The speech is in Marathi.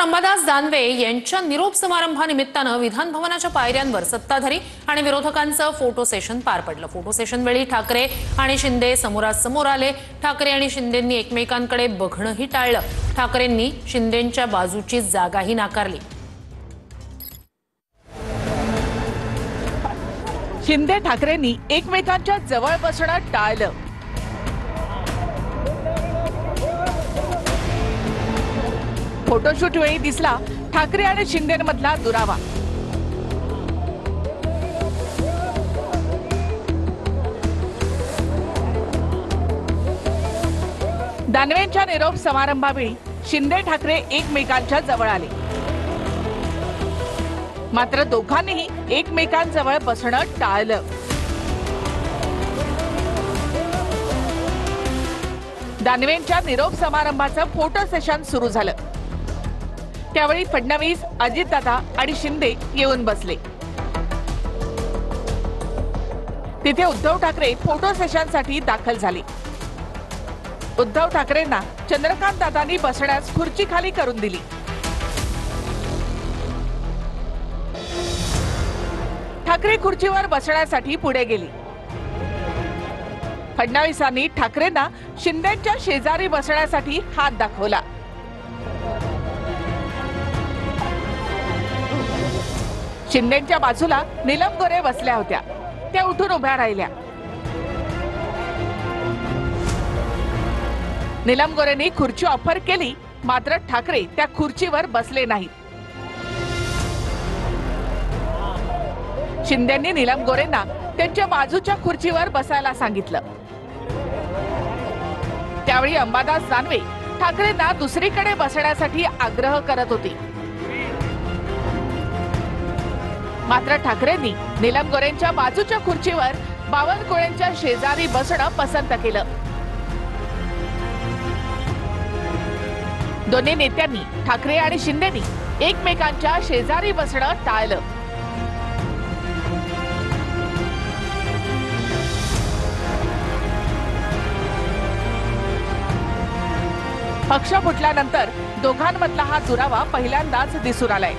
अंबादास दानवे यांच्या निरोप समारंभानिमित्तानं विधान भवनाच्या पायऱ्यांवर सत्ताधारी आणि विरोधकांचं फोटो सेशन पार पडलं। फोटो सेशन वेळी ठाकरे आणि शिंदे समोरासमोर आले। ठाकरे आणि शिंदेंनी एकमेकांकडे बघणंही टाळलं। ठाकरेंनी शिंदेंच्या बाजूची जागाही नाकारली। शिंदे ठाकरेंनी एकमेकांच्या जवळ बसणं टाळलं। फोटोशूट वेळी दिसला ठाकरे आणि शिंदेंमधला दुरावा। दानवेंच्या निरोप समारंभावेळी शिंदे ठाकरे एकमेकांच्या जवळ आले, मात्र दोघांनीही एकमेकांजवळ बसणं टाळलं। दानवेंच्या निरोप समारंभाचं फोटो सेशन सुरू झालं। त्यावेळी फडणवीस, अजितदादा आणि शिंदे येऊन बसले। तिथे उद्धव ठाकरे फोटो सेशनसाठी दाखल झाले। उद्धव ठाकरेंना चंद्रकांत दादांनी बसण्यास खुर्ची खाली करून दिली। ठाकरे खुर्चीवर बसण्यासाठी पुढे गेले। फडणवीसांनी ठाकरेंना शिंदेंच्या शेजारी बसण्यासाठी हात दाखवला। शिंदेंच्या बाजूला नीलम गोरे बसल्या होत्या, त्या उठून उभ्या राहिल्या। नीलम गोरेंनी खुर्ची ऑफर केली, मात्र ठाकरे त्या खुर्चीवर बसले नाहीत। शिंदेंनी नीलम गोरेंना त्यांच्या बाजूच्या खुर्चीवर बसायला सांगितलं। त्यावेळी अंबादास दानवे ठाकरेंना दुसरीकडे बसण्यासाठी आग्रह करत होते, मात्र ठाकरेंनी नीलम गोरेंच्या बाजूच्या खुर्चीवर बावनकुळेंच्या शेजारी बसणं पसंत केलं। दोन्ही नेत्यांनी ठाकरे आणि शिंदेंनी एकमेकांच्या शेजारी बसणं टाळलं। पक्ष फुटल्यानंतर दोघांमधला हा दुरावा पहिल्यांदाच दिसून आलाय।